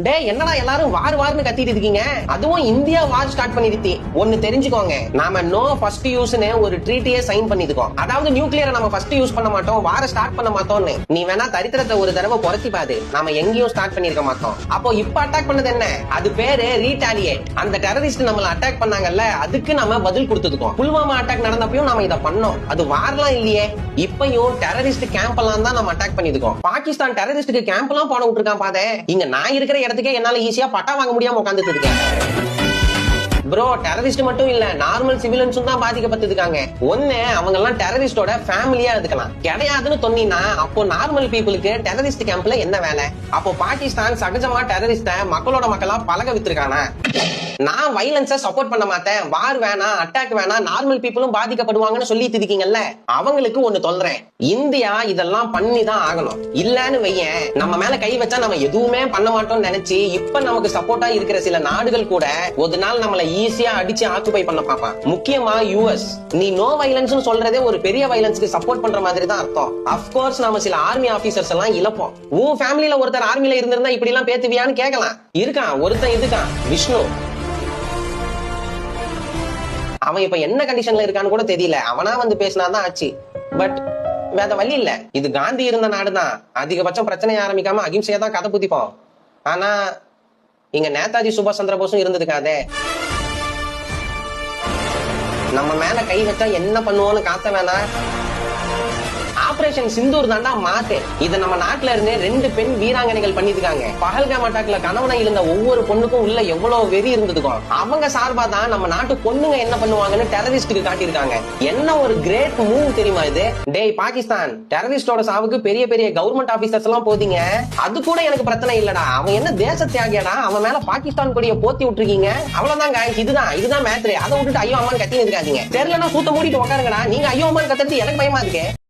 டே என்னடா எல்லாரும் வாருன்னு கத்திட்டு இருக்கீங்க? அதுவும் இந்தியா வார் ஸ்டார்ட் பண்ணிருச்சு. ஒன்னு தெரிஞ்சுக்கோங்க, நாம நோ ஃபர்ஸ்ட் யூஸ்னு ஒரு ட்ரீட்டியே சைன் பண்ணிருக்கோம். அதாவது நியூக்ளியரை நம்ம ஃபர்ஸ்ட் யூஸ் பண்ண மாட்டோம், வார ஸ்டார்ட் பண்ண மாட்டோம்னு. நீ வேணா தரித்திரத்தை ஒரு தடவை குறைச்சி பாரு, நாம எங்கேயும் ஸ்டார்ட் பண்ணிருக்க மாட்டோம். அப்போ இப்ப அட்டாக் பண்ணது என்ன? அது பேரு ரீடாலியேட். அந்த டெரரிஸ்ட் நம்மள அட்டாக் பண்ணாங்கல்ல, அதுக்கு நம்ம பதில் கொடுத்துருக்கோம். புல்வாமா அட்டாக் நடந்தப்பயும் நாம இதை பண்ணோம். அது வார்லாம் இல்லையே. இப்பயும் டெரரிஸ்ட் கேம்ப் எல்லாம் தான் நம்ம அட்டாக் பண்ணிருக்கோம். பாகிஸ்தான் டெரரிஸ்டுக்கு கேம்ப் எல்லாம் போட விட்டுருக்கான் பாதே. இங்க நான் இருக்கிற இடத்துக்கே என்னால ஈஸியா பட்டா வாங்க முடியாம உட்காந்துட்டு இருக்கேன். ப்ரோ, டெரரிஸ்ட் மட்டும் இல்ல, நார்மல் சிவிலியன்ஸும் தான் பாதிக்கப்பட்டிருக்காங்க. ஒண்ணு அவங்க எல்லாம் டெரரிஸ்டோட ஃபேமிலியா இருக்கலாம். கிடையாதுன்னு சொன்னீங்கன்னா அப்போ நார்மல் பீப்புளுக்கு டெரரிஸ்ட் கேம்ப்ல என்ன வேலை? அப்போ பாகிஸ்தான் சகஜமா டெரரிஸ்ட மக்களோட மக்களா பழக விட்டுருக்கானா? நான் வைலன்ஸ சப்போர்ட் பண்ண மாட்டேன், வார் வேணாம், அட்டாக் வேணாம், நார்மல் பீப்புளும் பாதிக்கப்படுவாங்கன்னு சொல்லிட்டு இருக்கீங்கல்ல, அவங்களுக்கு ஒண்ணு சொல்றேன். இந்தியா இதெல்லாம் பண்ணி தான் ஆகணும். இல்லன்னு வையேன், நம்ம மேல கை வச்சா நம்ம எதுவுமே பண்ண மாட்டோம்னு நினைச்சு இப்ப நமக்கு சப்போர்ட்டா இருக்கிற சில நாடுகள் கூட ஒரு நாள் நம்மள ஈஸியா அடிச்சு ஆக்குபை பண்ண பாப்பான். முக்கியமா யூஎஸ். நீ நோ வைலன்ஸ் சொல்றதே ஒரு பெரிய வைலன்ஸ்க்கு சப்போர்ட் பண்ற மாதிரி தான் அர்த்தம். அப்கோர்ஸ் நம்ம சில ஆர்மி ஆபீசர்ஸ் எல்லாம் இழப்போம். உன் ஃபேமிலில ஒருத்தர் ஆர்மில இருந்திருந்தா இப்படி எல்லாம் பேத்துவியான்னு கேட்கலாம். இருக்கான் ஒருத்தன், இதுக்கான் விஷ்ணு. அவன் இப்ப என்ன கண்டிஷன்ல இருக்கான்னு கூட தெரியல. அவனா வந்து பேசினாதான் ஆச்சு. பட் வேற வழி இல்ல. இது காந்தி இருந்த நாடுதான். அதிகபட்சம் பிரச்சனை ஆரம்பிக்காம அகிம்சையா தான் கதை புத்திப்போம். ஆனா இங்க நேதாஜி சுபாஷ் சந்திர போஸும் இருந்திருக்காதே. நம்ம மேல கை வச்சா என்ன பண்ணுவோம்னு காத்த வேணாம். ஆபரேஷன் சிந்தூர் தாண்டா மாத்து. இத நம்ம நாட்டுல இருந்து 2 பெண் வீராங்கனைகள் பண்ணிருக்காங்க. பஹல்காம் அட்டாக்ல கணவனை இருந்த ஒவ்வொரு பொண்ணுக்கும் உள்ள எவ்வளவு வெறி இருந்ததுக்கும் அவங்க சார்பா தான் நம்ம நாட்டு பொண்ணுங்க என்ன பண்ணுவாங்கன்னு டெரரிஸ்டுக்கு காட்டியிருக்காங்க. என்ன ஒரு கிரேட் மூவ் தெரியுமா இது? டேய் பாகிஸ்தான், டெரரிஸ்டோட சாவுக்கு பெரிய பெரிய கவர்மெண்ட் ஆபீசர்ஸ் எல்லாம் போதீங்க, அது கூட எனக்கு பிரச்சனை இல்லடா. அவன் என்ன தேச தியாகியாடா, அவன் மேல பாகிஸ்தான் கொடிய போத்தி விட்டுருக்கீங்க. அவ்வளவுதான் guys, இதுதான் மேட்ரு. அதை விட்டுட்டு ஐயோ அம்மான்னு கத்தின்னு இருக்காதீங்க. தெரியலன்னா சூத்த மூடிட்டு உட்காருங்கடா. நீங்க ஐயோ அம்மான்னு கத்துறது எனக்கு பயமா இருக்கு.